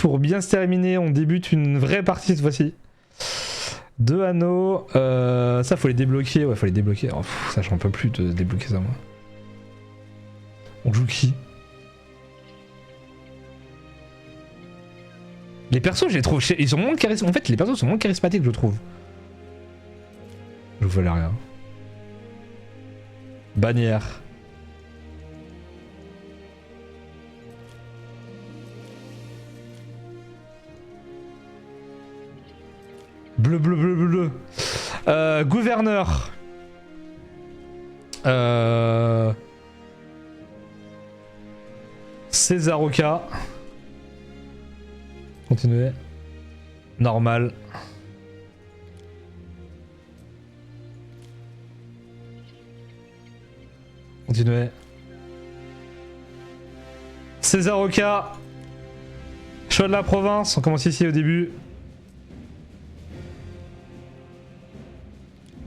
Pour bien se terminer, on débute une vraie partie cette fois-ci. 2 anneaux. Ça, faut les débloquer. Ouais, faut les débloquer. Oh, ça, j'en peux plus de débloquer ça, moi. On joue qui? Les persos, je les trouve. Ils sont moins charismatiques. En fait, les persos sont moins charismatiques, je trouve. Je vois rien. Bannière. Bleu, bleu, bleu, bleu, bleu. Gouverneur. César Oka. Continuez. Normal. Continuez. César Oka. Choix de la province. On commence ici au début.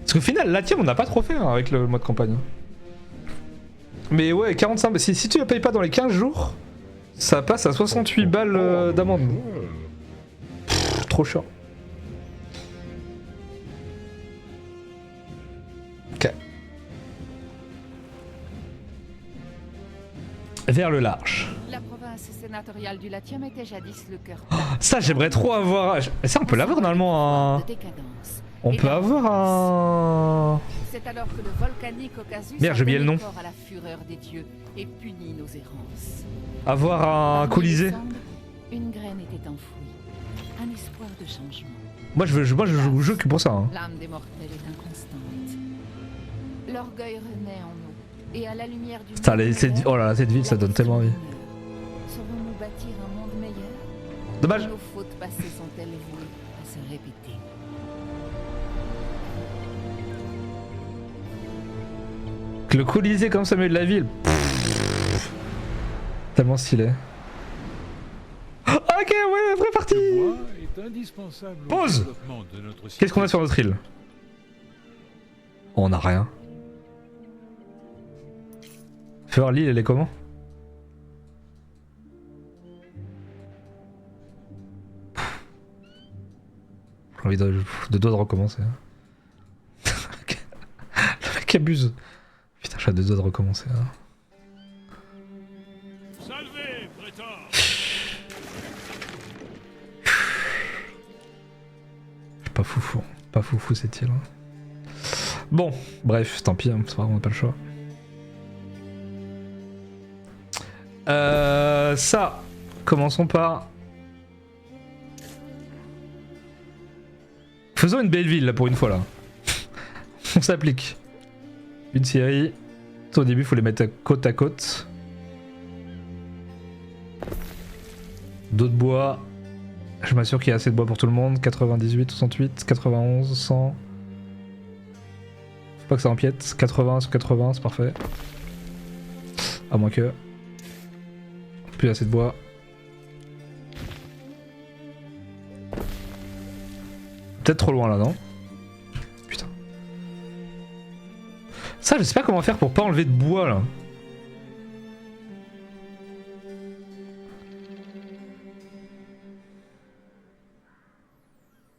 Parce qu'au final, la team, on n'a pas trop fait hein, avec le mode campagne. Mais ouais, 45. Si tu ne payes pas dans les 15 jours, ça passe à 68 balles d'amende. Trop cher. Ok. Vers le large. La province sénatoriale du Latium était jadis le cœur. Ça, j'aimerais trop avoir. Ça, on peut l'avoir normalement. On peut avoir un. C'est alors que le volcanique Occasus Merde, j'ai oublié le nom. à la fureur des dieux et punit nos errances. Avoir un colisée. Une graine était enfouie, un espoir de changement. Moi, je joue au jeu que pour ça. Hein. L'âme des mortels est inconstante. L'orgueil renaît en nous, et à la lumière du Putain, monde oh là là, cette ville, ça donne tellement envie. Saurons-nous bâtir un monde meilleur? Dommage. Nos fautes passées sont-elles vouées à se répéter? Le Colisée comme ça, milieu de la ville. Pff, tellement stylé. Ok, ouais, vraie partie. Pause. Qu'est-ce qu'on a sur notre île? Oh, on a rien. Fais voir l'île, elle est comment? J'ai envie de recommencer. Le mec abuse. Putain, j'ai deux doigts de recommencer. Hein. Salvé, prétor. Pas foufou. Pas foufou cette île. Hein. Bon, bref, tant pis, hein, c'est pas grave, on n'a pas le choix. Ça, commençons par... Faisons une belle ville là pour une fois là. On s'applique. Une série. Au début, il faut les mettre côte à côte. D'autres bois. Je m'assure qu'il y a assez de bois pour tout le monde. 98, 68, 91, 100. Faut pas que ça empiète. 80 sur 80, c'est parfait. À moins que. Plus assez de bois. Peut-être trop loin là, non? Putain. Ça, je sais pas comment faire pour pas enlever de bois là.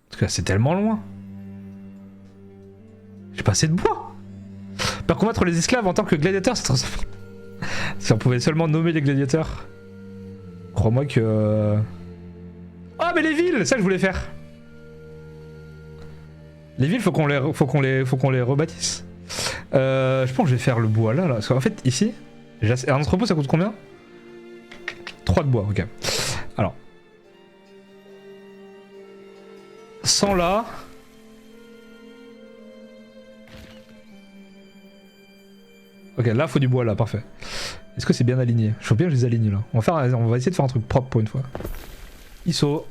Parce que là, c'est tellement loin. J'ai pas assez de bois. Par combattre les esclaves en tant que gladiateur, c'est trop simple. Si on pouvait seulement nommer les gladiateurs. Crois-moi que... Ah, mais les villes, c'est ça que je voulais faire. Les villes, faut qu'on les rebâtisse. Je pense que je vais faire le bois là. Parce qu'en fait, ici, un entrepôt, ça coûte combien? 3 de bois, ok. Alors. 100 là. Ok, là, faut du bois là, parfait. Est-ce que c'est bien aligné? Je veux bien que je les aligne là. On va essayer de faire un truc propre pour une fois. ISO.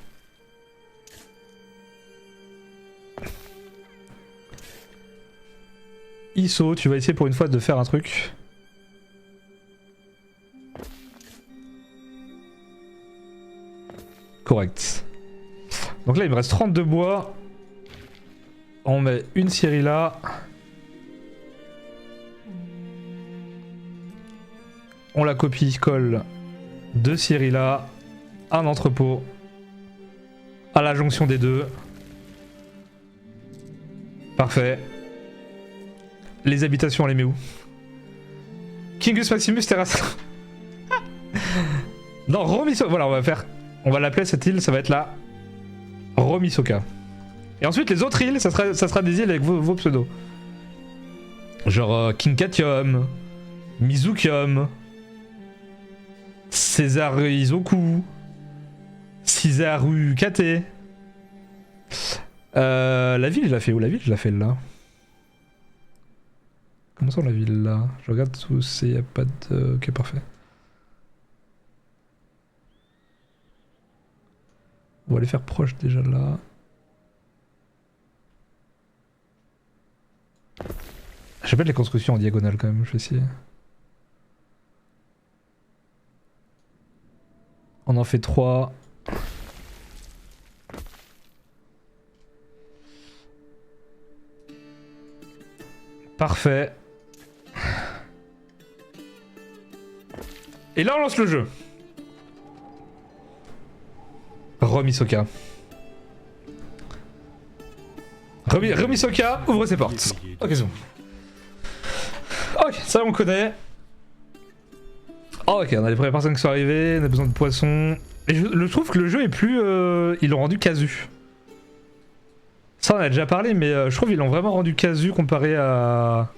ISO, tu vas essayer pour une fois de faire un truc. Correct. Donc là il me reste 32 bois. On met une scierie là. On la copie, colle. 2 scieries là. Un entrepôt. la jonction des deux. Parfait. Les habitations, on les met où? Kingus Maximus Terrasse. Non, Romisoka. Voilà, on va l'appeler cette île, ça va être la Romisoka. Et ensuite, les autres îles, ça sera des îles avec vos pseudos. Genre Kinkatium, Mizukium, Césaru Izoku, Cisaru Kate. La ville, je la fais où? La ville, je la fais là. Comment ça, la ville là? Je regarde où c'est, y a pas de... Ok, parfait. On va les faire proche déjà là. J'appelle les constructions en diagonale quand même, je vais essayer. On en fait 3. Parfait. Et là on lance le jeu. Romisoka. Romisoka ouvre ses portes. Ok, c'est bon. Ok, ça on connaît. Oh, ok, on a les premières personnes qui sont arrivées, on a besoin de poissons. Et je trouve que le jeu est plus... ils l'ont rendu casu. Ça on a déjà parlé, mais je trouve qu'ils l'ont vraiment rendu casu comparé à...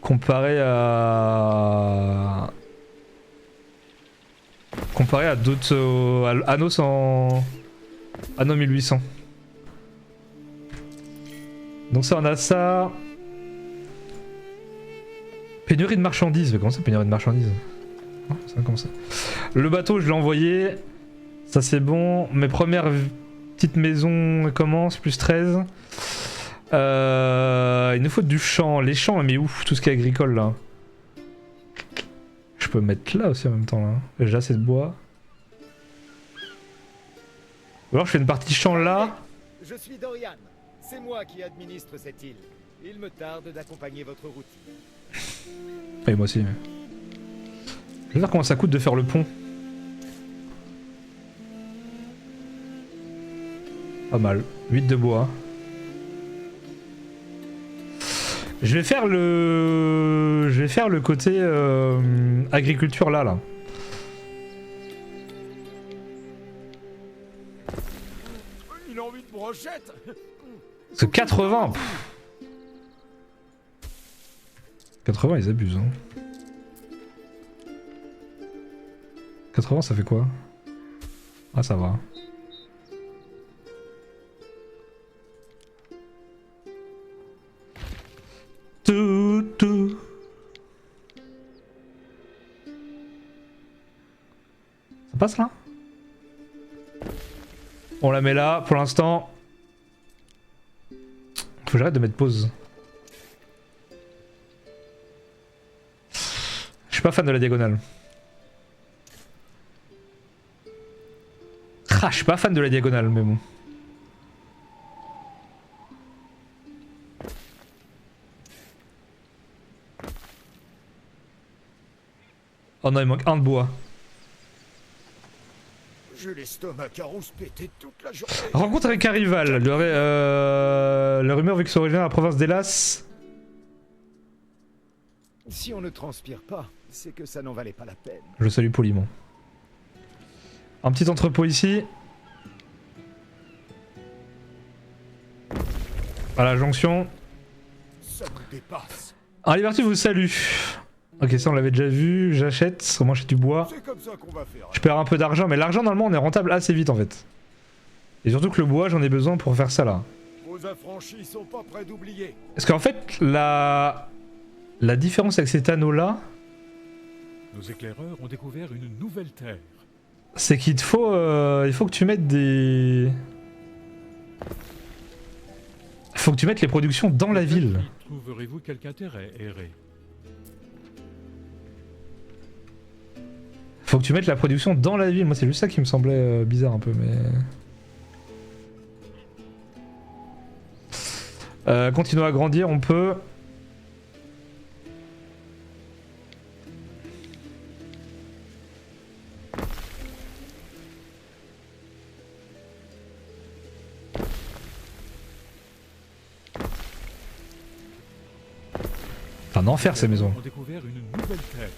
Comparé à d'autres... à Annos en... Anno 1800. Donc ça on a ça... Pénurie de marchandises, mais comment ça pénurie de marchandises? Oh, ça comme ça. Le bateau je l'ai envoyé, ça c'est bon. Mes premières petites maisons commencent, plus 13. Il nous faut du champ, les champs mais ouf, tout ce qui est agricole là. Je peux mettre là aussi en même temps là. J'ai assez de bois. Ou alors je fais une partie champ là. Je suis Dorian, c'est moi qui administre cette île. Il me tarde d'accompagner votre routine. Et moi aussi. Je vais voir comment ça coûte de faire le pont. Pas mal. 8 de bois. Je vais faire le côté agriculture là. Il a envie de brochette. C'est 80. 80 ils abusent hein. 80 ça fait quoi? Ah ça va. Tout. Ça passe là? On la met là pour l'instant. Faut que j'arrête de mettre pause. Je suis pas fan de la diagonale. Ah, je suis pas fan de la diagonale, mais bon. Oh non, il manque un de bois. J'ai l'estomac à rousse pété toute la journée. Rencontre avec un rival. La rumeur veut que soit originaire de la province d'Hélas. Si on ne transpire pas, c'est que ça n'en valait pas la peine. Je salue poliment. Un petit entrepôt ici. À la jonction. Ça me dépasse. Un Liberty vous salue. Ok, ça on l'avait déjà vu. J'achète. Au moins j'ai du bois. C'est comme ça qu'on va faire. Je perds un peu d'argent, mais l'argent normalement on est rentable assez vite en fait. Et surtout que le bois j'en ai besoin pour faire ça là. Vos affranchis sont pas prêts d'oublier. Parce qu'en fait la différence avec cet anneau là, Nos éclaireurs ont découvert une nouvelle terre. c'est qu'il te faut, il faut que tu mettes des... Faut que tu mettes les productions dans la ville. Trouverez-vous quelque intérêt, erré? Faut que tu mettes la production dans la ville. Moi c'est juste ça qui me semblait bizarre un peu mais... continuer à grandir, on peut... un enfer ces maisons. ont découvert une nouvelle terre.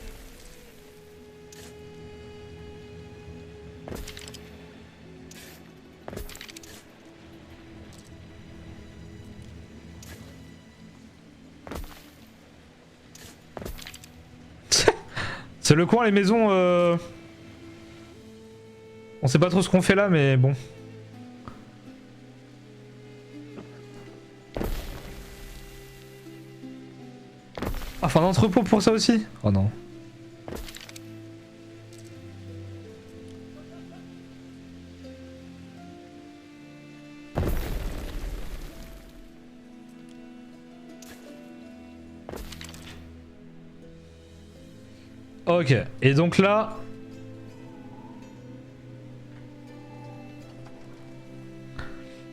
C'est le coin les maisons. On sait pas trop ce qu'on fait là mais bon. Enfin un entrepôt pour ça aussi? Oh non. Ok, et donc là...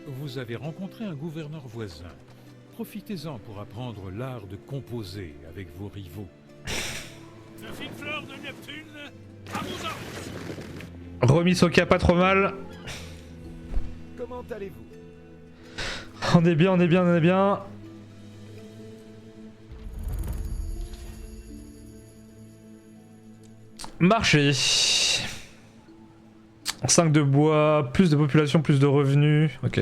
Vous avez rencontré un gouverneur voisin. Profitez-en pour apprendre l'art de composer avec vos rivaux. La fine fleur de Neptune, à vos ordres. Remis Soka pas trop mal. Comment allez-vous? On est bien, on est bien, on est bien. Marché. 5 de bois, plus de population, plus de revenus. Ok.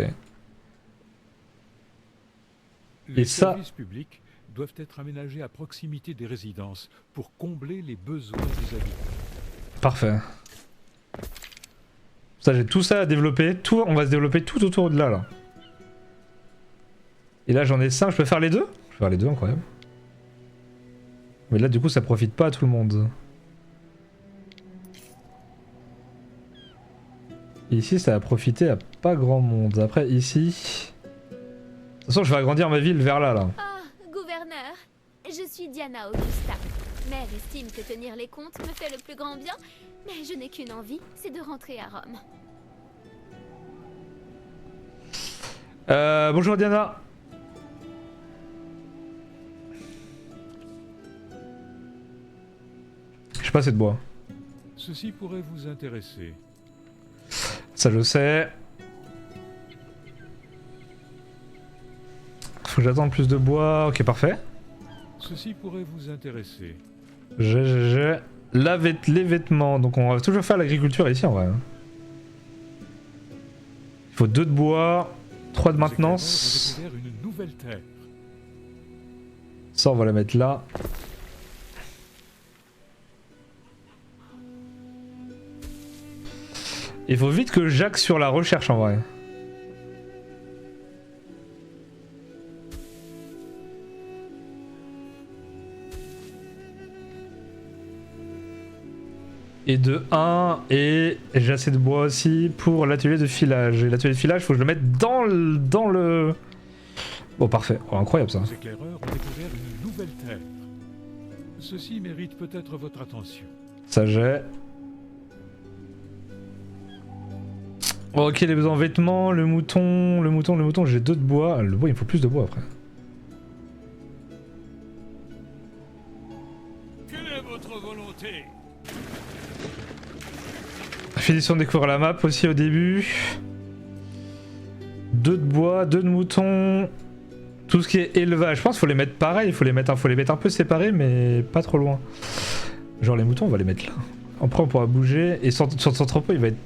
Les Et ça- services publics doivent être aménagés à proximité des résidences pour combler les besoins des habitants. Parfait. Ça, j'ai tout ça à développer. Tout, on va se développer tout autour de là, là. Et là, j'en ai 5. Je peux faire les deux? Je peux faire les deux, incroyable. Mais là, du coup, ça profite pas à tout le monde. Ici, ça va profiter à pas grand monde. Après, ici... De toute façon, je vais agrandir ma ville vers là, là. Ah, gouverneur, je suis Diana Augusta. Mère estime que tenir les comptes me fait le plus grand bien, mais je n'ai qu'une envie, c'est de rentrer à Rome. Bonjour Diana. J'ai pas assez de bois. Ceci pourrait vous intéresser. Ça je sais. Faut que j'attende plus de bois. Ok, parfait. Ceci pourrait vous intéresser. J'ai. Les vêtements. Donc on va toujours faire l'agriculture ici en vrai. Il faut 2 de bois, 3 de Les maintenance. éclaireurs ont découvert une nouvelle terre. Ça on va la mettre là. Il faut vite que j'axe sur la recherche en vrai. Et de 1, et j'ai assez de bois aussi pour l'atelier de filage. Et l'atelier de filage, faut que je le mette dans le... Bon, parfait. Oh, incroyable ça. Les éclaireurs ont découvert une nouvelle terre. Ceci mérite peut-être votre attention. Ça j'ai. Ok, les besoins en vêtements, le mouton, j'ai 2 de bois. Le bois, il me faut plus de bois après. Quelle est votre volonté? Finition de découvrir la map aussi au début. 2 de bois, 2 de moutons. Tout ce qui est élevage, je pense qu'il faut les mettre pareil, il faut les mettre un peu séparés mais pas trop loin. Genre les moutons on va les mettre là. Après on pourra bouger et sur cet entrepôt il va être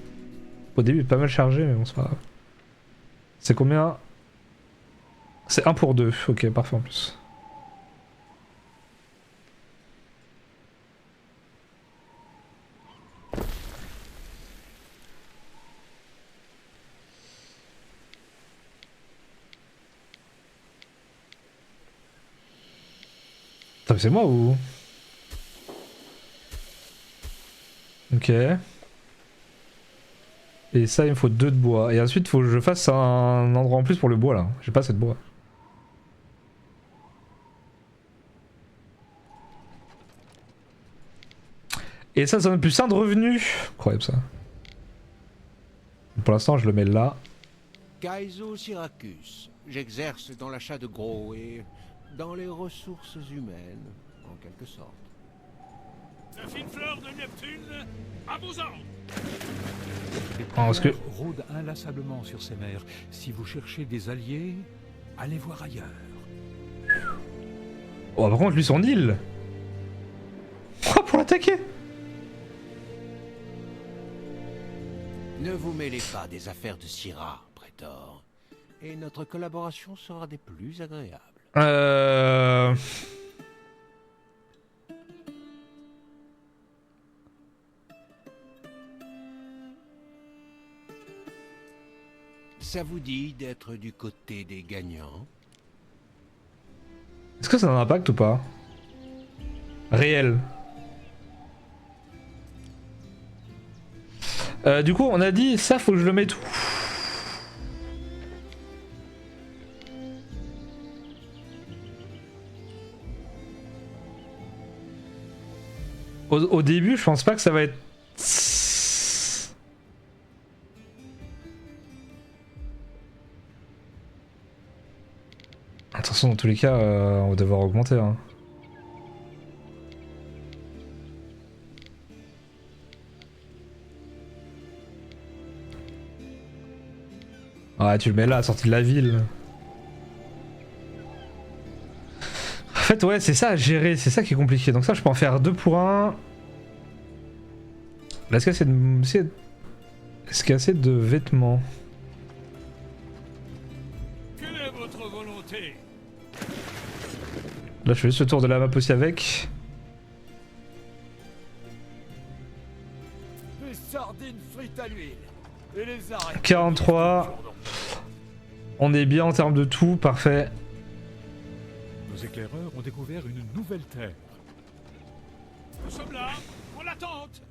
au début pas mal chargé mais bon c'est pas grave. C'est combien? C'est 1 pour 2, ok parfait en plus. Attends, c'est moi ou... Ok. Et ça, il me faut 2 de bois. Et ensuite, il faut que je fasse un endroit en plus pour le bois là. J'ai pas assez de bois. Et ça donne plus 1 de revenus. Incroyable ça. Pour l'instant, je le mets là. Kaizo Syracuse. J'exerce dans l'achat de gros et dans les ressources humaines, en quelque sorte. La fine fleur de Neptune, à vos ordres. parce que- Rôde inlassablement sur ces mers. Si vous cherchez des alliés, allez voir ailleurs. Oh, par contre, lui, son île. Oh, pour l'attaquer. Ne vous mêlez pas des affaires de Syrah, Prétor. Et notre collaboration sera des plus agréables. Ça vous dit d'être du côté des gagnants? Est-ce que ça a un impact ou pas? Réel. Du coup, on a dit ça, faut que je le mette où? Au début, je pense pas que ça va être. Attention, dans tous les cas, on va devoir augmenter. Hein. Ouais, tu le mets là, sorti de la ville. En fait, ouais, c'est ça à gérer, c'est ça qui est compliqué. Donc ça, je peux en faire 2 pour 1. Là, est-ce qu'il y a assez de vêtements? Quelle est votre volonté? Là, je fais juste le tour de la map aussi avec. Des sardines frites à l'huile. Et les arrêts. 43. On est bien en termes de tout, parfait. Nos éclaireurs ont découvert une nouvelle terre. Nous sommes là, en l'attente.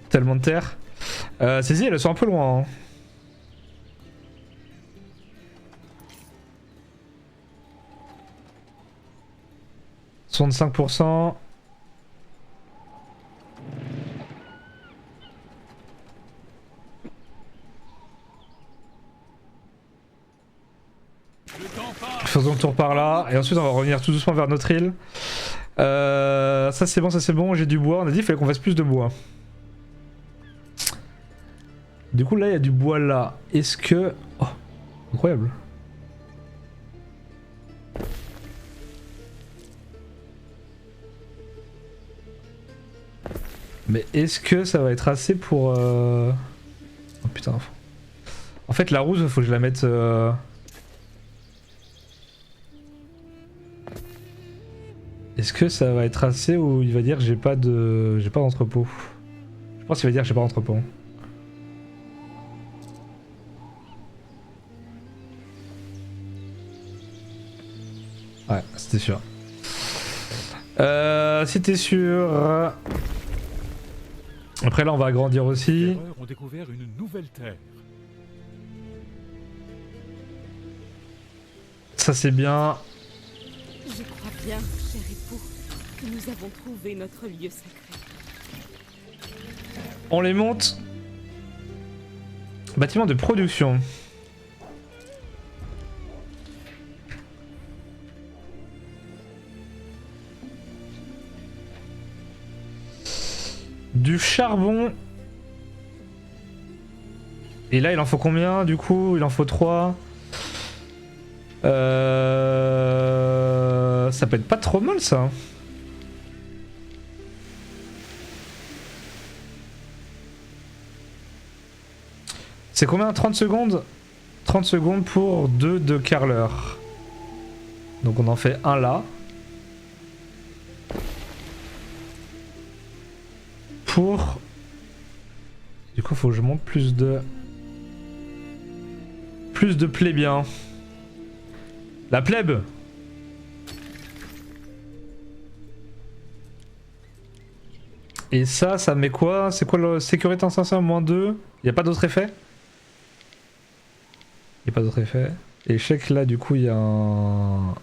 Tellement de terre. Ces îles, elles sont un peu loin. Hein. « 65%. Faisons le tour par là, et ensuite on va revenir tout doucement vers notre île. Ça c'est bon, j'ai du bois. On a dit qu'il fallait qu'on fasse plus de bois. Du coup là il y a du bois là. Est-ce que... Oh, incroyable. Mais est-ce que ça va être assez pour... Oh putain. En fait la rouse, faut que je la mette... Est-ce que ça va être assez ou il va dire j'ai pas d'entrepôt? Je pense qu'il va dire j'ai pas d'entrepôt. Ouais, c'était sûr. C'était sûr. Après là on va agrandir aussi. Les éclaireurs ont découvert une nouvelle terre. Ça c'est bien. Je crois bien, cher époux, que nous avons trouvé notre lieu sacré. On les monte. Bâtiment de production. Du charbon. Et là il en faut combien du coup? Il en faut 3. Ça peut être pas trop mal ça. C'est combien? 30 secondes? 30 secondes pour 2 de carreleur. Donc on en fait un là. Pour... Du coup faut que je monte plus de... Plus de plébéiens. La plèbe. Et ça met quoi? C'est quoi le sécurité insensée -2? Y a pas d'autre effet? Y a pas d'autre effet. Et je sais que là du coup il y a un...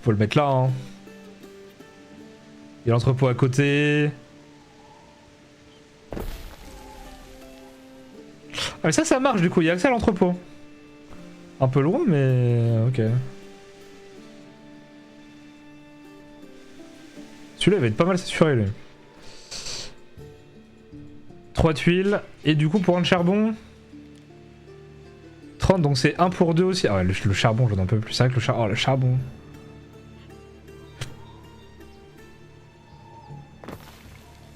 Faut le mettre là hein. Il y a l'entrepôt à côté. Ah mais ça marche du coup, il y a accès à l'entrepôt. Un peu loin mais ok. Celui-là il va être pas mal saturé lui. 3 tuiles. Et du coup, pour un de charbon... 30, donc c'est 1 pour 2 aussi. Ah ouais, le charbon, j'en ai un peu plus. C'est vrai que oh, le charbon...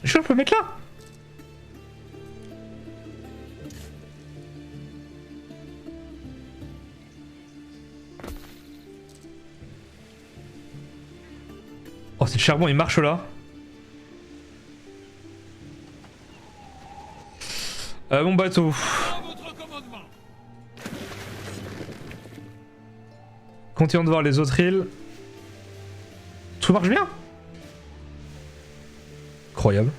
Je peux le mettre là. Oh, c'est le charbon, il marche là. Mon bateau. Continuons de voir les autres îles. Tout marche bien. Incroyable.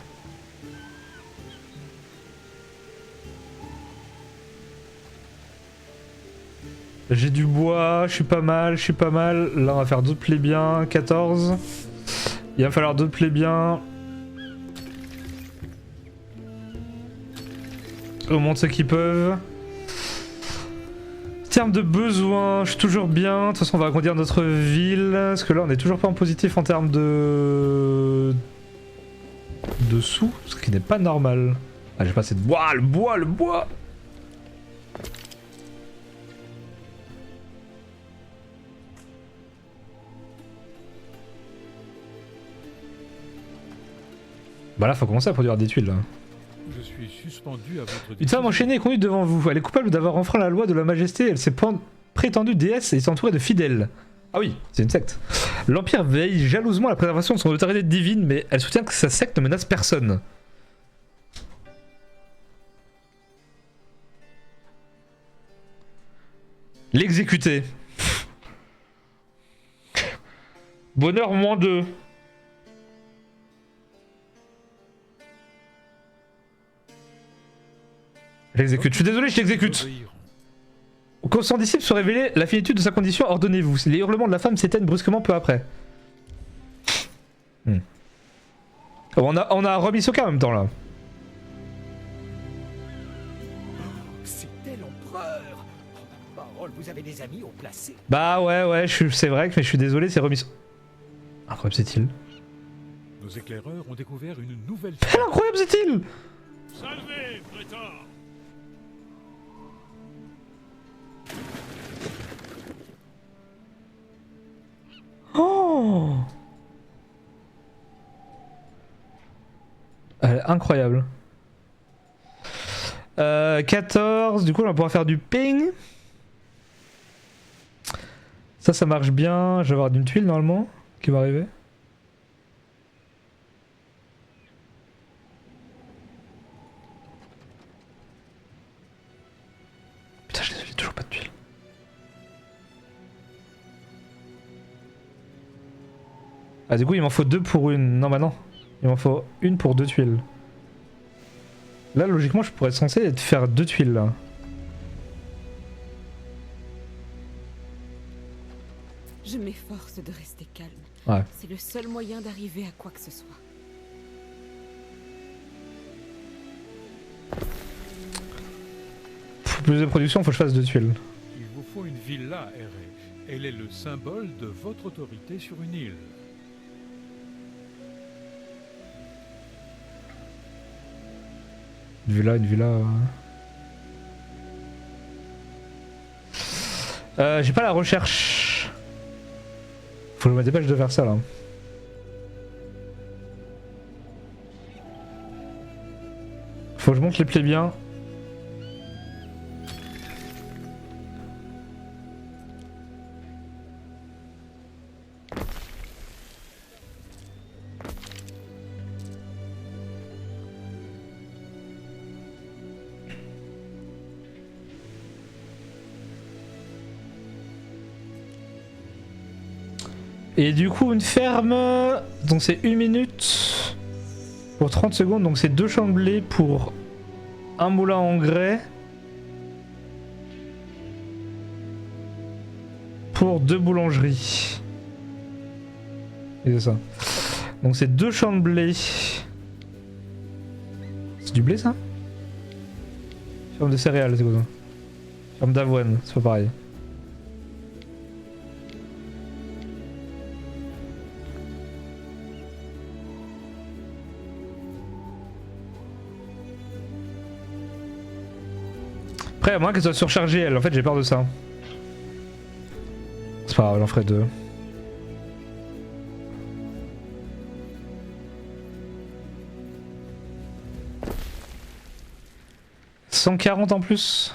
J'ai du bois, je suis pas mal, je suis pas mal. Là on va faire d'autres plébéiens, 14. Il va falloir d'autres plébéiens. Au moins de ceux qui peuvent. En termes de besoins, je suis toujours bien. De toute façon on va agrandir notre ville. Parce que là on est toujours pas en positif en termes de sous, ce qui n'est pas normal. Ah, j'ai pas assez de bois, le bois, le bois. Bah là, faut commencer à produire des tuiles là. Je suis suspendu à votre Une femme enchaînée est conduite devant vous. Elle est coupable d'avoir enfreint la loi de la majesté. Elle s'est prétendue déesse et est entourée de fidèles. Ah oui, c'est une secte. L'Empire veille jalousement à la préservation de son autorité divine, mais elle soutient que sa secte ne menace personne. L'exécuter. Bonheur -2. J'exécute. Je suis désolé, je t'exécute. Quand son disciple se révélait la finitude de sa condition, ordonnez-vous. Les hurlements de la femme s'éteignent brusquement peu après. On a remis Sokka en même temps là. C'était l'empereur. Oh, ma parole, vous avez des amis au placé. Bah ouais, c'est vrai, mais je suis désolé, c'est remis. Incroyable cette île. Nos éclaireurs ont découvert une nouvelle... Incroyable cette île. Salvez, prétor. Oh, incroyable. 14, du coup on va pouvoir faire du ping. Ça marche bien. Je vais avoir une tuile normalement qui va arriver. Putain, j'ai toujours pas de tuile. Ah, du coup il m'en faut 2 pour une. Non, bah non. Il m'en faut une pour 2 tuiles. Là logiquement je pourrais être censé faire 2 tuiles là. Je m'efforce de rester calme. Ouais. C'est le seul moyen d'arriver à quoi que ce soit. Pour plus de production, faut que je fasse 2 tuiles. Il vous faut une villa, R.A. Elle est le symbole de votre autorité sur une île. Une villa. J'ai pas la recherche. Faut que je me dépêche de faire ça là. Faut que je monte les plébéiens. Et du coup une ferme, donc c'est 1 minute pour 30 secondes, donc c'est 2 champs de blé pour un moulin à engrais pour 2 boulangeries. Et c'est ça. Donc c'est 2 champs de blé. C'est du blé ça? Ferme de céréales, c'est quoi ça? Ferme d'avoine, c'est pas pareil. Après, à moins qu'elle soit surchargée, elle. En fait, j'ai peur de ça. C'est pas grave, j'en ferai 2. « 140 en plus.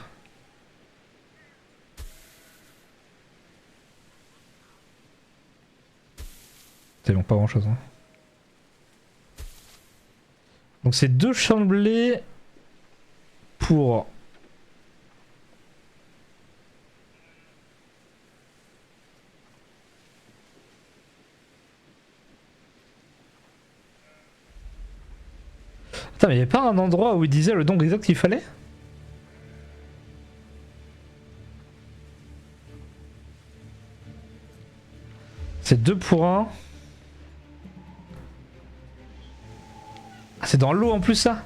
C'est long, pas grand chose. Hein. Donc c'est 2 champs de blé pour... Attends, mais il n'y avait pas un endroit où il disait le nombre exact qu'il fallait? C'est 2 pour 1. Ah, c'est dans l'eau en plus ça?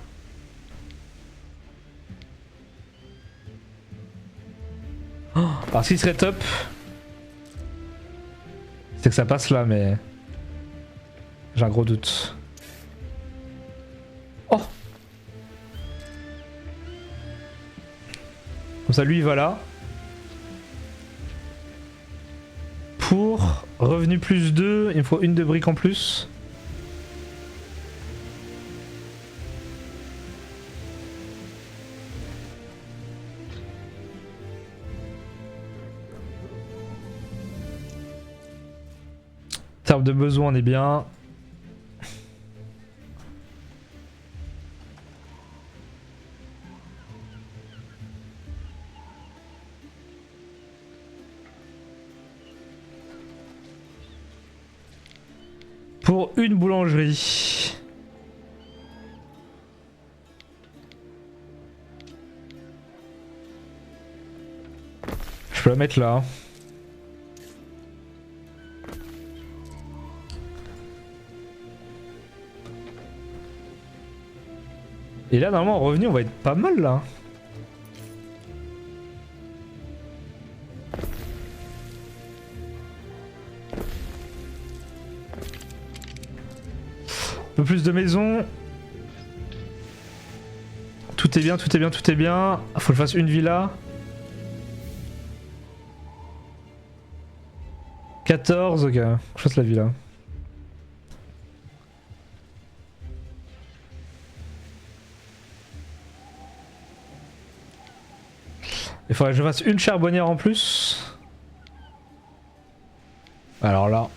Oh, alors ce qui serait top, c'est que ça passe là, mais j'ai un gros doute. Oh! Comme ça lui il va là. Pour revenu plus 2, il me faut une de briques en plus. Terme de besoin, on est bien. Pour une boulangerie. Je peux la mettre là. Et là, normalement, en revenu, on va être pas mal là. Un peu plus de maisons. Tout est bien, tout est bien, tout est bien. Faut que je fasse une villa. 14, ok. Je fasse la villa. Il faudrait que je fasse une charbonnière en plus. Alors là.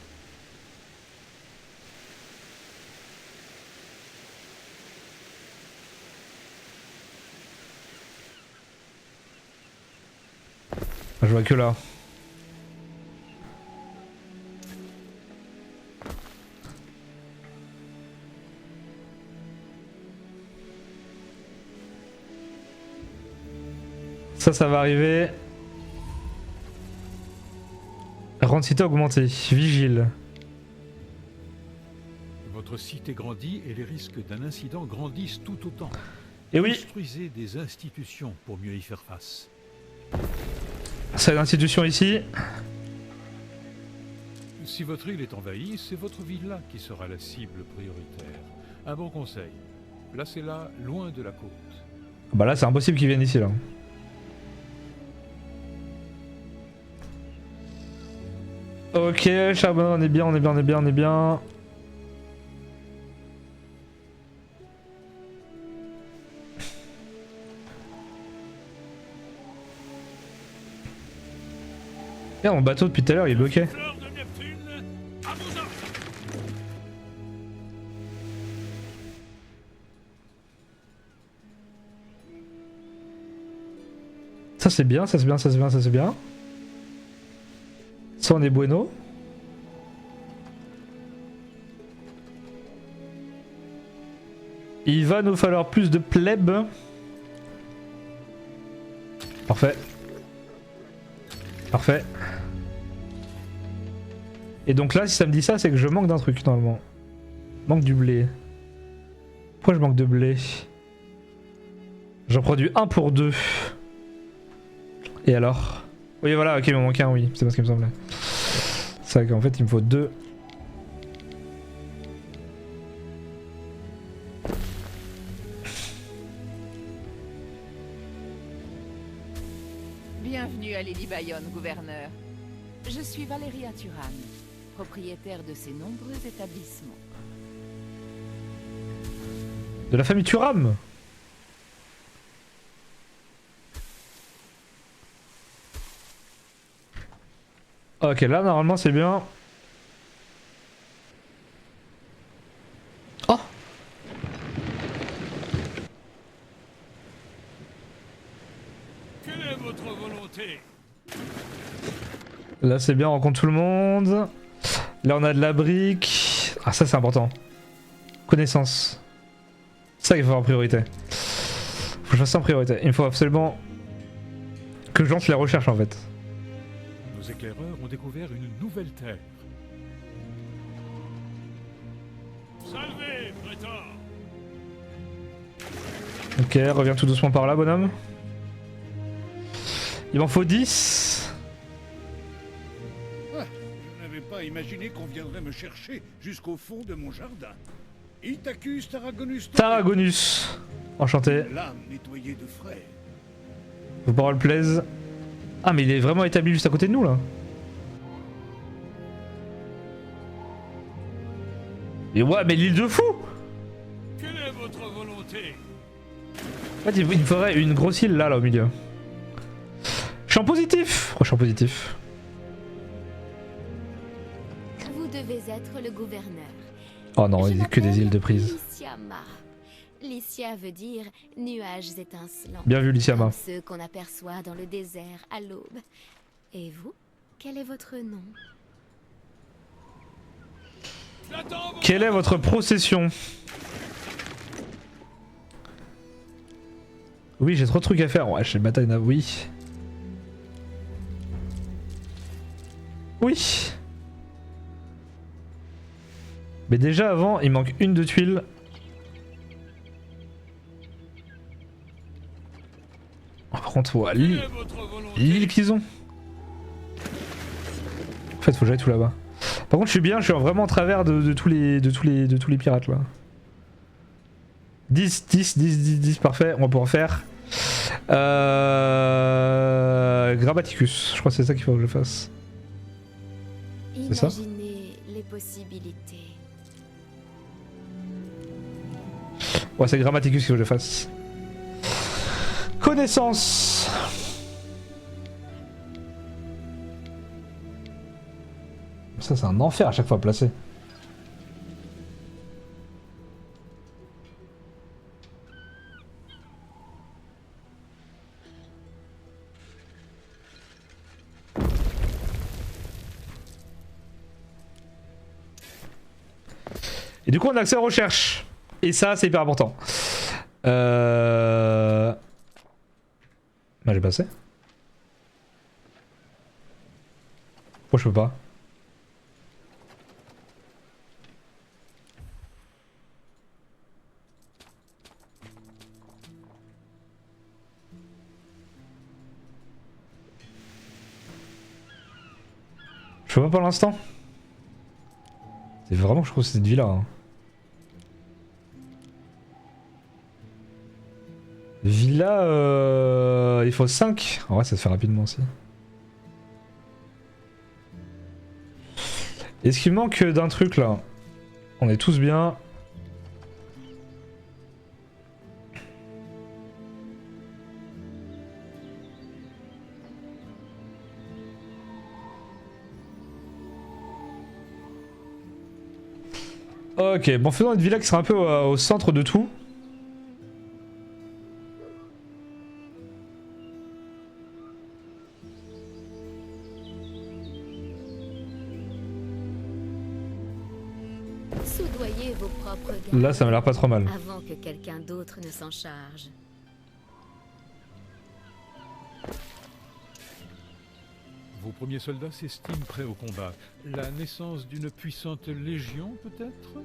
Je vois que là. Ça va arriver. Rente cité augmentée. Vigile. Votre cité grandit et les risques d'un incident grandissent tout autant. Et oui, Construisez des institutions pour mieux y faire face. c'est l'institution ici. Si votre île est envahie, c'est votre villa qui sera la cible prioritaire. Un bon conseil, placez-la loin de la côte. Bah là c'est impossible qu'ils viennent ici là. Ok, charbon, on est bien, on est bien, on est bien, on est bien. Merde, mon bateau depuis tout à l'heure il est bloqué. Fleur de Neptune, à vos ordres. Ça c'est bien, ça c'est bien, ça c'est bien, ça c'est bien. Ça on est bueno. Il va nous falloir plus de plebs. Parfait. Parfait. Et donc là si ça me dit ça c'est que je manque d'un truc normalement. Manque du blé. Pourquoi je manque de blé? J'en produis 1 pour 2. Et alors? Oui voilà, ok il m'en manque un, oui, c'est pas ce qui me semblait. C'est vrai qu'en fait il me faut 2. Bienvenue à Lady Bayonne, gouverneur. Je suis Valéria Turan, propriétaire de ces nombreux établissements. De la famille Turam. Ok, là normalement c'est bien. Oh! Quelle est votre volonté? Là c'est bien, on rencontre tout le monde. Là on a de la brique. Ah ça c'est important. Connaissance. C'est ça qu'il faut avoir en priorité. Faut que je fasse ça en priorité. Il me faut absolument que je lance les recherches en fait. Nos éclaireurs ont découvert une nouvelle terre. Salvez, prétor! Ok, reviens tout doucement par là, bonhomme. Il m'en faut 10. Ah, je n'avais pas imaginé qu'on viendrait me chercher jusqu'au fond de mon jardin. Itacus Tarragonus. Tarragonus. Enchanté. L'âme nettoyée de frais. Vos paroles plaisent. Ah, mais il est vraiment établi juste à côté de nous là. Mais ouais, mais l'île de fou! Quelle est votre volonté? En fait, il me faudrait une grosse île là au milieu. Je suis en positif! Oh, je suis en positif. Vous devez être le gouverneur. Oh non, il Je n'y a que des m'appelle îles de prise. Lysiama. Lysia veut dire nuages étincelants. Bien vu, Lysiama. Comme ceux qu'on aperçoit dans le désert à l'aube. Et vous, quel est votre nom? Quelle est votre procession? Oui, j'ai trop de trucs à faire. Ouais, j'ai le bataille, oui. Oui. Mais déjà avant, il manque une de tuiles. Oh, par contre, ouais, l'île qu'ils ont. En fait, faut que j'aille tout là-bas. Par contre, je suis bien, je suis vraiment en travers de tous les pirates là. 10, 10, 10, 10, 10, parfait, on va pouvoir faire. Grammaticus, je crois que c'est ça qu'il faut que je fasse. C'est ça? Imaginez les possibilités. Ouais, c'est Grammaticus qu'il faut que je fasse. Connaissance. Ça, c'est un enfer à chaque fois placé. Et du coup, on a accès aux recherches. Et ça, c'est hyper important. Bah, j'ai passé. Pourquoi je peux pas? Je peux pas pour l'instant. C'est vraiment que je trouve cette vie là. Hein. Villa, il faut 5. En vrai, ça se fait rapidement aussi. Est-ce qu'il manque d'un truc là? On est tous bien. Ok, bon, faisons une villa qui sera un peu au centre de tout. Soudoyez vos propres gardes Là, ça m'a l'air pas trop mal. avant que quelqu'un d'autre ne s'en charge. Vos premiers soldats s'estiment prêts au combat. La naissance d'une puissante légion, peut-être?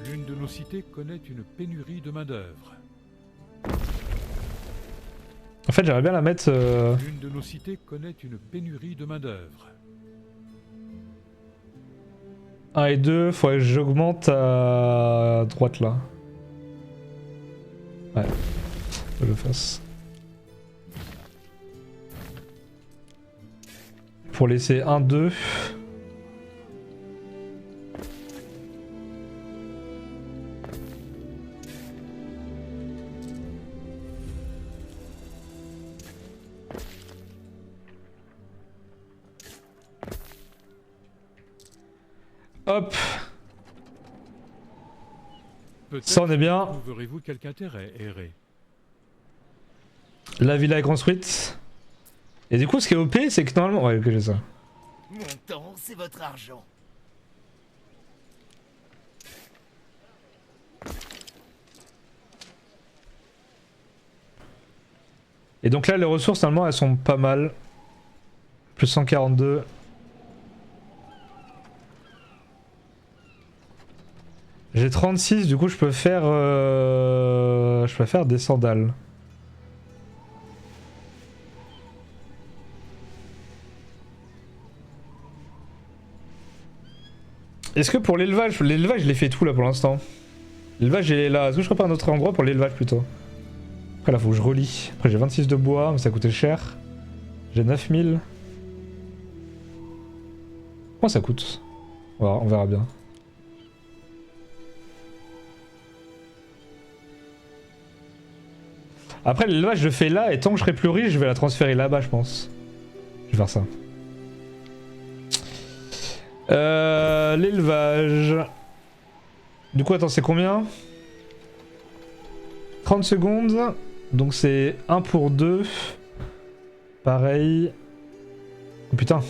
L'une de nos cités connaît une pénurie de main-d'œuvre. En fait, j'aimerais bien la mettre. L'une de nos cités connaît une pénurie de main-d'œuvre. 1 et 2, faudrait que j'augmente à droite là. Ouais, faut que je le fasse. Pour laisser 1, 2. Hop, ça on est bien. Trouverez-vous quelque intérêt, erré? La villa est construite. Et du coup, ce qui est OP, c'est que normalement. Ouais, ok, j'ai ça. Mon temps, c'est votre argent. Et donc là, les ressources, normalement, elles sont pas mal. Plus 142. J'ai 36, du coup, je peux faire des sandales. Est-ce que pour l'élevage, je l'ai fait tout là pour l'instant. L'élevage est là. Est-ce que je repars à un autre endroit pour l'élevage plutôt? Après là, faut que je relie. Après, j'ai 26 de bois, mais ça coûtait cher. J'ai 9000. Comment ça coûte? On verra bien. Après, l'élevage, je le fais là, et tant que je serai plus riche, je vais la transférer là-bas, je pense. Je vais faire ça. L'élevage. Du coup, attends, c'est combien? 30 secondes. Donc c'est 1 pour 2. Pareil. Oh putain.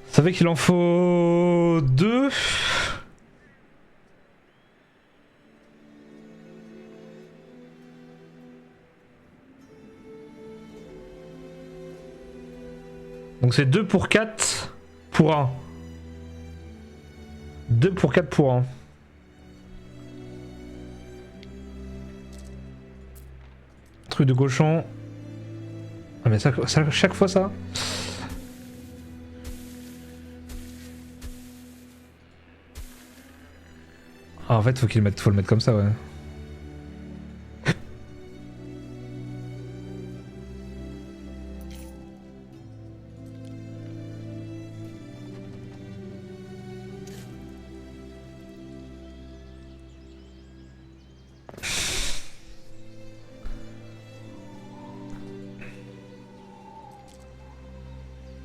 Ça fait qu'il en faut 2. Donc c'est 2 pour 4 pour 1. 2 pour 4 pour 1. Truc de cochon. Ah mais ça chaque fois ça. Ah en fait faut le mettre comme ça, ouais.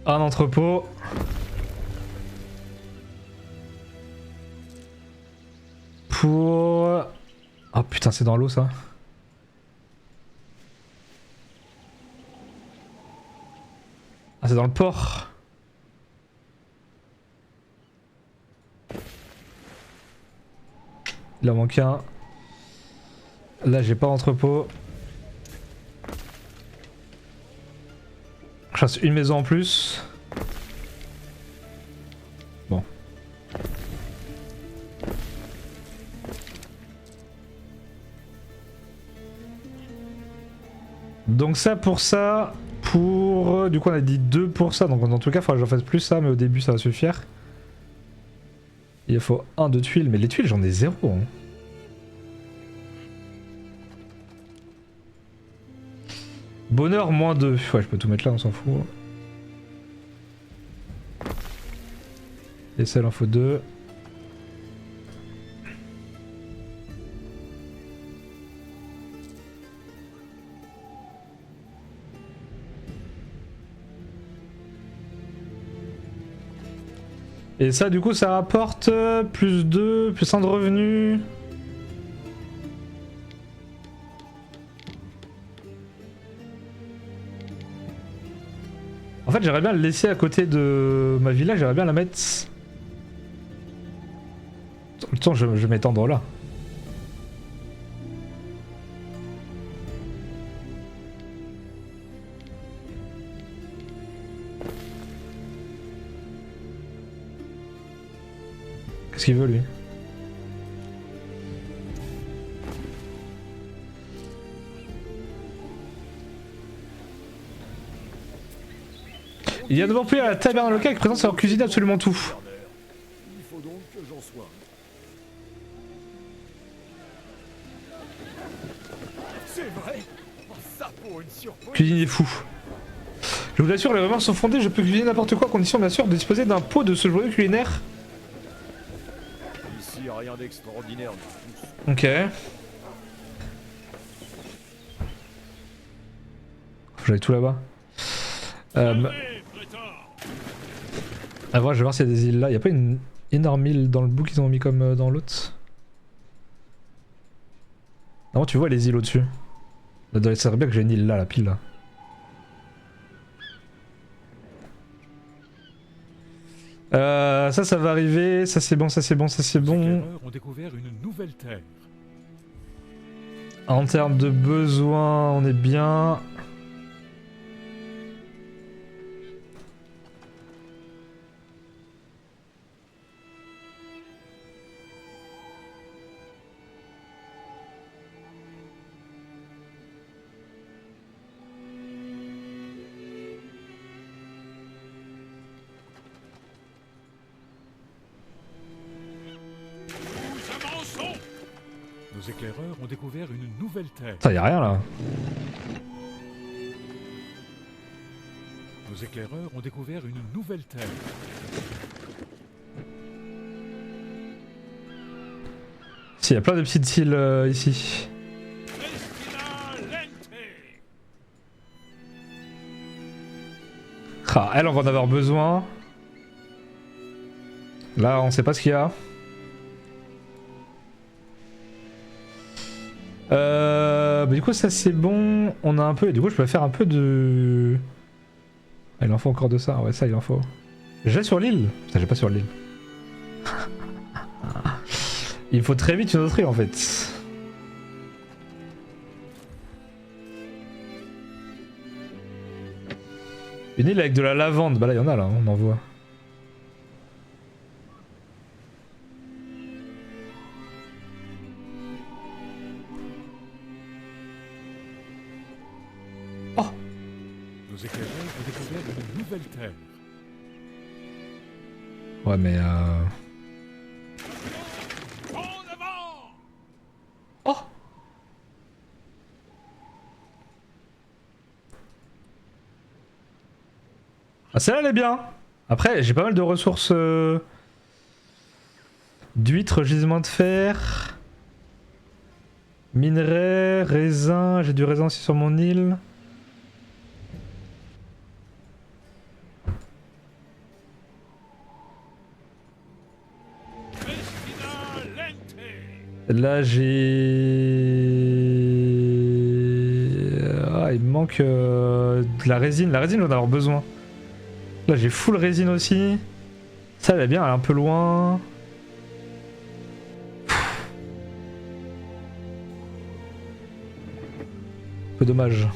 Un entrepôt. Pour... Oh putain, c'est dans l'eau ça. Ah, c'est dans le port. Il en manque un. Là, j'ai pas d'entrepôt. Je reste une maison en plus. Bon. Donc ça pour ça. Pour... Du coup on a dit 2 pour ça. Donc dans tout cas il faudra que j'en fasse plus ça. Mais au début ça va suffire. Il faut 1 de tuiles. Mais les tuiles j'en ai 0. Hein. Bonheur moins 2. Ouais, je peux tout mettre là, on s'en fout. Et ça, il en faut 2. Et ça, du coup, ça rapporte plus 2, plus 1 de revenus. En fait, j'aimerais bien le laisser à côté de ma villa, j'aimerais bien la mettre... Le temps, je vais m'étendre là. Qu'est-ce qu'il veut, lui? Il y a devant plus à la taverne locale qui présente savoir cuisiner absolument tout. Il faut donc que j'en sois. pour une surprise. Cuisinier fou. Je vous l'assure, les rumeurs sont fondées, je peux cuisiner n'importe quoi, à condition bien sûr de disposer d'un pot de ce joyeux culinaire. Ici, rien d'extraordinaire du tout. Ok. J'avais tout là-bas. À voir, je vais voir s'il y a des îles là. Il n'y a pas une énorme île dans le bout qu'ils ont mis comme dans l'autre. Non, tu vois les îles au-dessus. Ça serait bien que j'ai une île là, la pile là. Ça va arriver. Ça c'est bon, ça c'est bon, ça c'est bon. Les éclaireurs ont découvert une nouvelle terre. En termes de besoins, on est bien. Nos éclaireurs ont découvert une nouvelle terre. Ça y a rien là. Nos éclaireurs ont découvert une nouvelle terre. Si, il y a plein de petites îles ici. Ah, elle, on va en avoir besoin. Là, on sait pas ce qu'il y a. Bah du coup, ça c'est bon. On a un peu. Et du coup, je peux faire un peu de. Ah, il en faut encore de ça. Ouais, ça, il en faut. J'ai sur l'île. Putain, j'ai pas sur l'île. Il faut très vite une autre île en fait. Une île avec de la lavande. Bah là, il y en a là, on en voit. Oh! Nos éclaireurs ont découvert une nouvelle terre. Ouais, mais Oh! Ah, celle-là, elle est bien. Après, j'ai pas mal de ressources d'huîtres, gisement de fer, minerais, raisin. J'ai du raisin aussi sur mon île. Là, j'ai... Ah, il me manque de la résine. La résine, j'en ai avoir besoin. Là, j'ai full résine aussi. Ça, elle est bien, elle est un peu loin. Un peu dommage.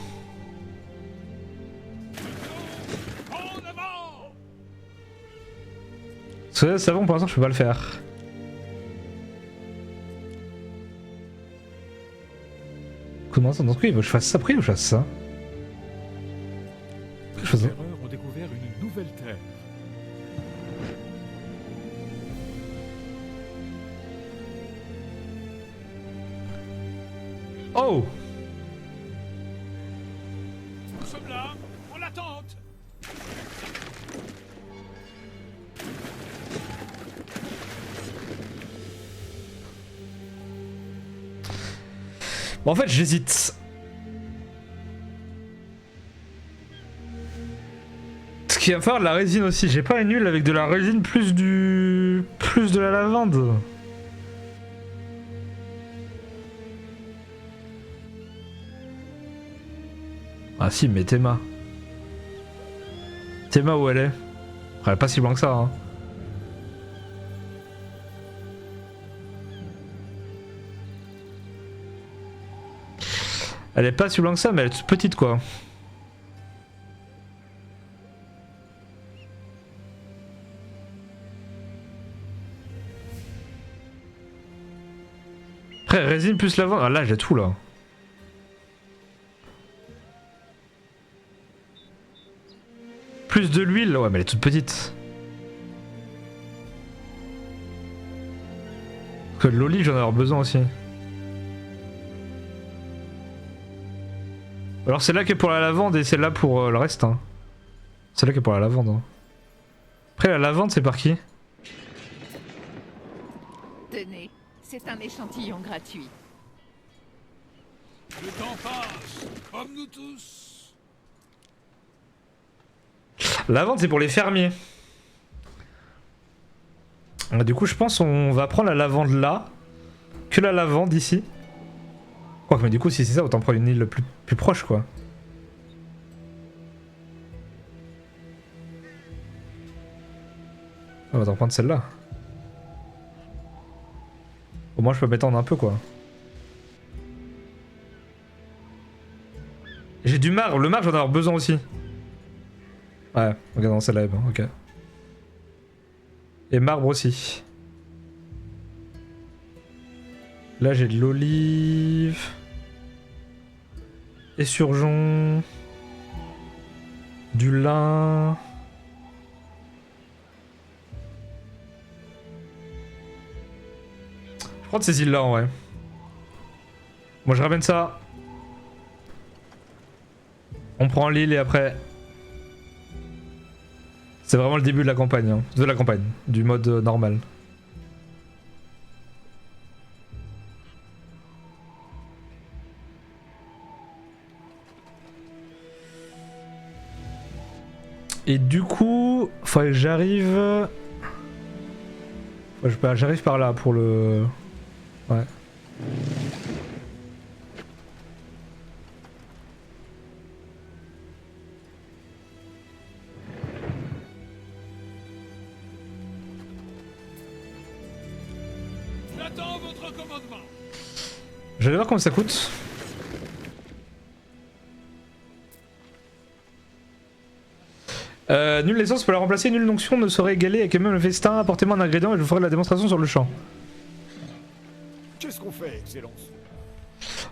Ça, savon, pour l'instant, je peux pas le faire. Comment ça? Dans ce cas, il faut que je fasse ça après ou je fasse ça? Les Je fasse ça. éclaireurs ont découvert une nouvelle terre. Oh! Nous sommes là, en l'attente. Bon, en fait, j'hésite. Parce qu'il va falloir de la résine aussi. J'ai pas une huile avec de la résine plus du... plus de la lavande. Ah si, mais Théma. Théma, où elle est? Elle est pas si loin que ça, hein. Elle est pas si loin que ça, mais elle est toute petite, quoi. Après, résine plus lavande. Ah là, j'ai tout, là. Plus de l'huile. Ouais, mais elle est toute petite. Parce que de l'olive, j'en ai avoir besoin aussi. Alors c'est là qui est pour la lavande et c'est là pour le reste. Hein. C'est là qui est pour la lavande. Hein. Après la lavande c'est par qui? Tenez, c'est un échantillon gratuit. Le temps passe, comme nous tous. La lavande c'est pour les fermiers. Du coup je pense on va prendre la lavande là. Que la lavande ici. Quoique mais du coup si c'est ça autant prendre une île plus proche quoi. On va t'en prendre celle-là. Au moins je peux m'étendre un peu quoi. J'ai du marbre, le marbre j'en ai avoir besoin aussi. Ouais, regarde dans celle-là, bon, ok. Et marbre aussi. Là j'ai de l'olive. Essurgeon. Du lin. Je prends de ces îles là en vrai. Moi je ramène ça. On prend l'île et après... C'est vraiment le début de la campagne. Hein. De la campagne. Du mode normal. Et du coup... Faudrait que j'arrive... J'arrive par là pour le... Ouais. J'attends votre commandement. Je vais voir combien ça coûte. Nulle essence peut la remplacer, nulle onction ne saurait égaler avec même le festin. Apportez-moi un ingrédient et je vous ferai la démonstration sur le champ. Qu'est-ce qu'on fait, Excellence?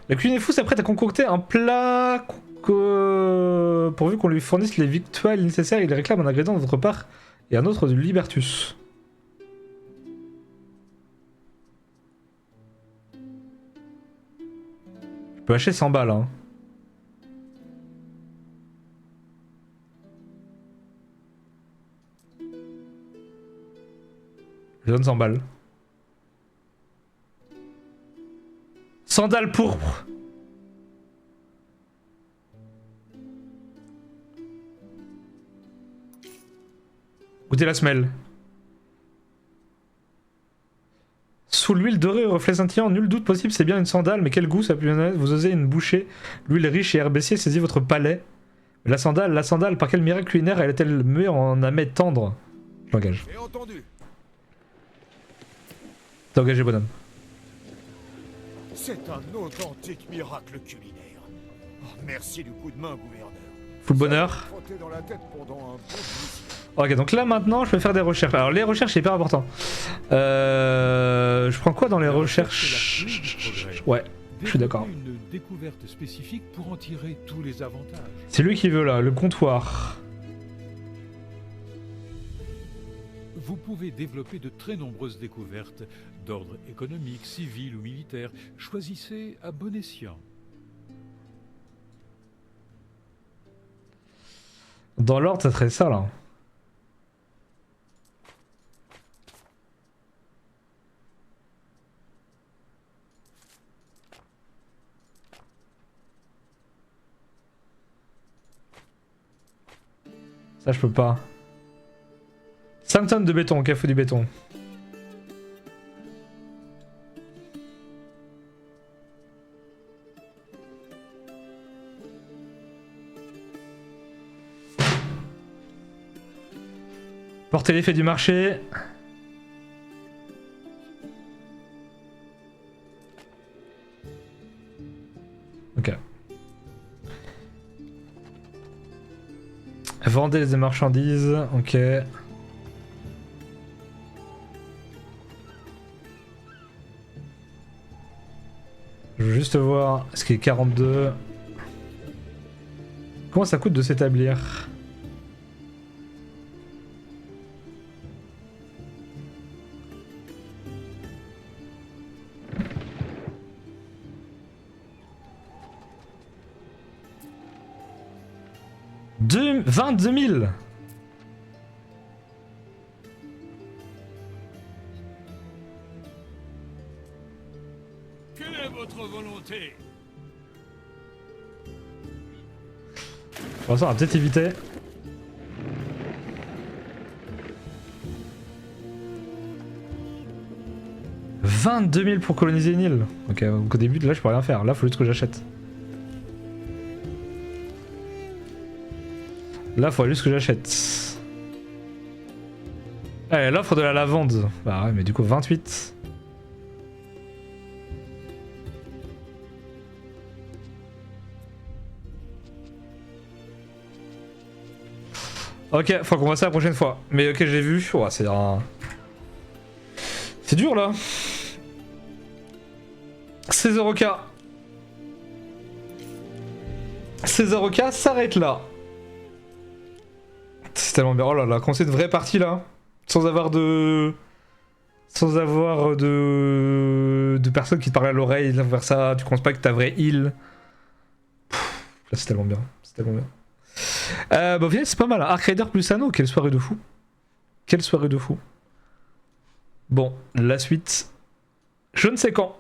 La cuisine est fou s'apprête à concocter un plat pourvu qu'on lui fournisse les victuailles nécessaires. Il réclame un ingrédient de votre part et un autre du Libertus. Je peux acheter 100 balles. Hein. Je donne 100 balles. Sandales pourpres. Goûtez la semelle. Sous l'huile dorée au reflet scintillant, nul doute possible, c'est bien une sandale, mais quel goût ça peut être. Vous osez une bouchée. L'huile riche et herbacée saisit votre palais. La sandale, par quel miracle culinaire elle est-elle muée en amet tendre? Je l'engage. J'ai entendu. T'es engagé, bonhomme. C'est un authentique miracle culinaire. Oh, merci du coup de main, gouverneur. Full bonheur. Ça m'a frotté dans la tête pendant un bon délicieux. Ok, donc là maintenant je peux faire des recherches. Alors les recherches c'est hyper important. Je prends quoi dans les recherches? Ouais, je suis d'accord. Une découverte spécifique pour en tirer tous les avantages. C'est lui qui veut là, le comptoir. Vous pouvez développer de très nombreuses découvertes d'ordre économique, civil ou militaire. Choisissez à bon escient. Dans l'ordre ça serait ça là. Ça je peux pas. 5 tonnes de béton, ok, faut du béton. Portez l'effet du marché. Ok. Vendez des marchandises, ok. Je veux juste voir ce qui est 42. Comment ça coûte de s'établir? 22 000. Quelle est votre volonté? Pour l'instant, on va peut-être éviter. « 22 000 pour coloniser une île. » Ok, donc au début, là, je peux rien faire. Là, faut juste que j'achète. Là, faut juste que j'achète. Allez, l'offre de la lavande. Bah ouais, mais du coup, 28. Ok, faut qu'on voit ça la prochaine fois. Mais ok, j'ai vu. Oh, c'est un... C'est dur là. 16 K. 16 K s'arrête là. C'est tellement bien. Oh là là, quand c'est une vraie partie là. Sans avoir de personnes qui te parlent à l'oreille, là, vers ça, tu penses pas que ta vraie île. Là c'est tellement bien. C'est tellement bien. Bah au final c'est pas mal. Arc Raider plus Anneau, quelle soirée de fou. Quelle soirée de fou. Bon, la suite, je ne sais quand.